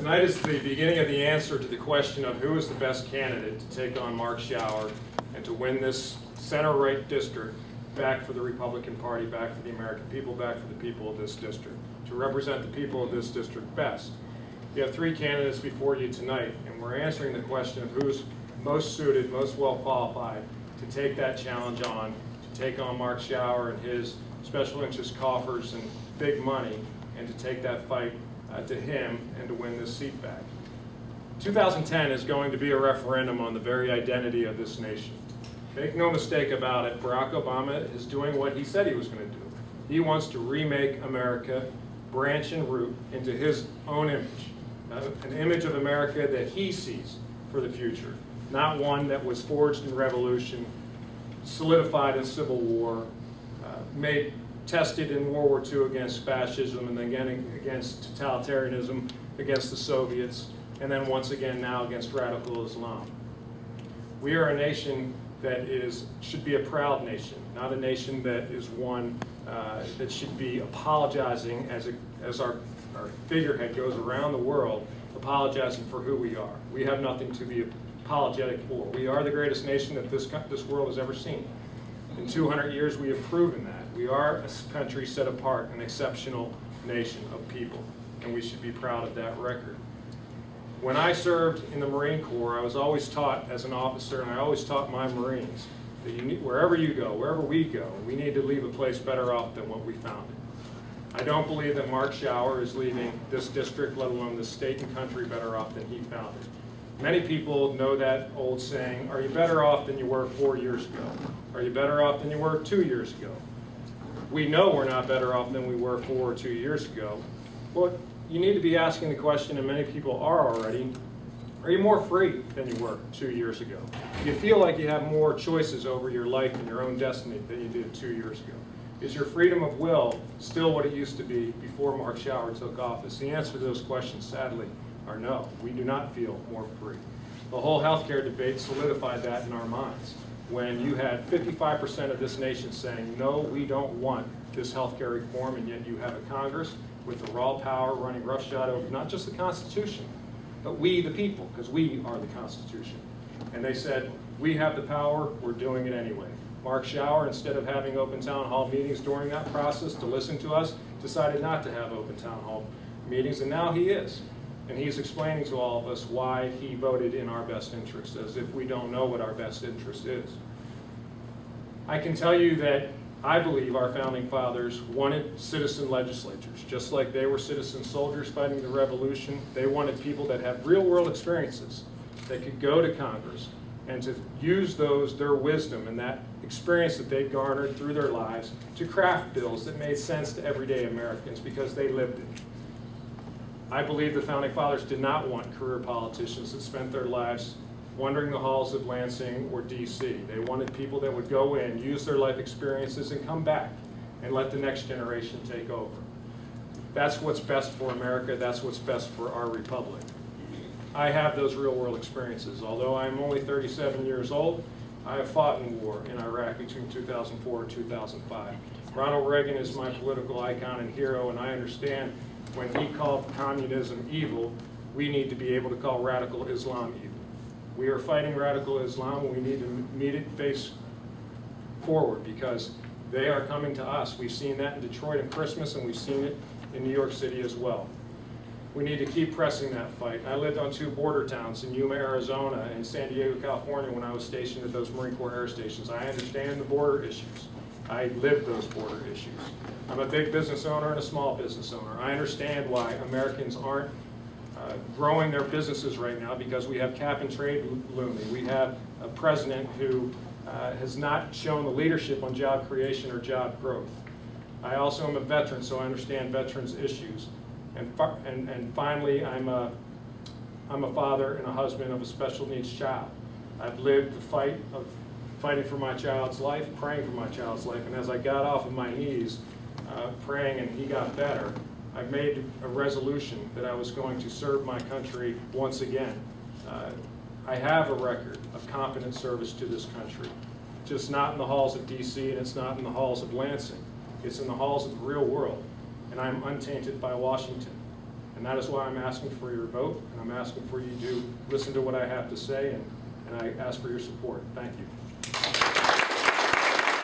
Tonight is the beginning of the answer to the question of who is the best candidate to take on Mark Schauer and to win this center-right district back for the Republican Party, back for the American people, back for the people of this district, to represent the people of this district best. You have three candidates before you tonight, and we're answering the question of who's most suited, most well qualified to take that challenge on, to take on Mark Schauer and his special interest coffers and big money, and to take that fight to him and to win this seat back. 2010 is going to be a referendum on the very identity of this nation. Make no mistake about it, Barack Obama is doing what he said he was going to do. He wants to remake America, branch and root into his own image, an image of America that he sees for the future, not one that was forged in revolution, solidified in Civil War, tested in World War II against fascism, and then again against totalitarianism, against the Soviets, and then once again now against radical Islam. We are a nation that should be a proud nation, not a nation that is one that should be apologizing as our figurehead goes around the world, apologizing for who we are. We have nothing to be apologetic for. We are the greatest nation that this world has ever seen. In 200 years, we have proven that. We are a country set apart, an exceptional nation of people, and we should be proud of that record. When I served in the Marine Corps, I was always taught as an officer, and I always taught my Marines, that wherever you go, wherever we go, we need to leave a place better off than what we found it. I don't believe that Mark Schauer is leaving this district, let alone this state and country, better off than he found it. Many people know that old saying, are you better off than you were 4 years ago? Are you better off than you were 2 years ago? We know we're not better off than we were 4 or 2 years ago. Well, you need to be asking the question, and many people are already, are you more free than you were 2 years ago? Do you feel like you have more choices over your life and your own destiny than you did 2 years ago? Is your freedom of will still what it used to be before Mark Schauer took office? The answer to those questions, sadly, are no. We do not feel more free. The whole healthcare debate solidified that in our minds when you had 55% of this nation saying, no, we don't want this healthcare reform, and yet you have a Congress with the raw power running roughshod over not just the Constitution, but we the people, because we are the Constitution. And they said, we have the power, we're doing it anyway. Mark Schauer, instead of having open town hall meetings during that process to listen to us, decided not to have open town hall meetings, and now he is. And he's explaining to all of us why he voted in our best interest, as if we don't know what our best interest is. I can tell you that I believe our founding fathers wanted citizen legislatures. Just like they were citizen soldiers fighting the revolution, they wanted people that had real world experiences that could go to Congress and to use their wisdom and that experience that they garnered through their lives to craft bills that made sense to everyday Americans because they lived it. I believe the founding fathers did not want career politicians that spent their lives wandering the halls of Lansing or DC. They wanted people that would go in, use their life experiences, and come back and let the next generation take over. That's what's best for America. That's what's best for our republic. I have those real world experiences. Although I'm only 37 years old, I have fought in war in Iraq between 2004 and 2005. Ronald Reagan is my political icon and hero, and I understand when he called communism evil, we need to be able to call radical Islam evil. We are fighting radical Islam, and we need to meet it face forward because they are coming to us. We've seen that in Detroit at Christmas, and we've seen it in New York City as well. We need to keep pressing that fight. I lived on 2 border towns in Yuma, Arizona, and San Diego, California when I was stationed at those Marine Corps air stations. I understand the border issues. I lived those border issues. I'm a big business owner and a small business owner. I understand why Americans aren't growing their businesses right now because we have cap and trade looming. We have a president who has not shown the leadership on job creation or job growth. I also am a veteran, so I understand veterans' issues. And finally, I'm a father and a husband of a special needs child. I've lived the fight of fighting for my child's life, praying for my child's life, and as I got off of my knees praying and he got better, I made a resolution that I was going to serve my country once again. I have a record of competent service to this country, just not in the halls of DC and it's not in the halls of Lansing. It's in the halls of the real world, and I'm untainted by Washington. And that is why I'm asking for your vote, and I'm asking for you to listen to what I have to say, and I ask for your support. Thank you.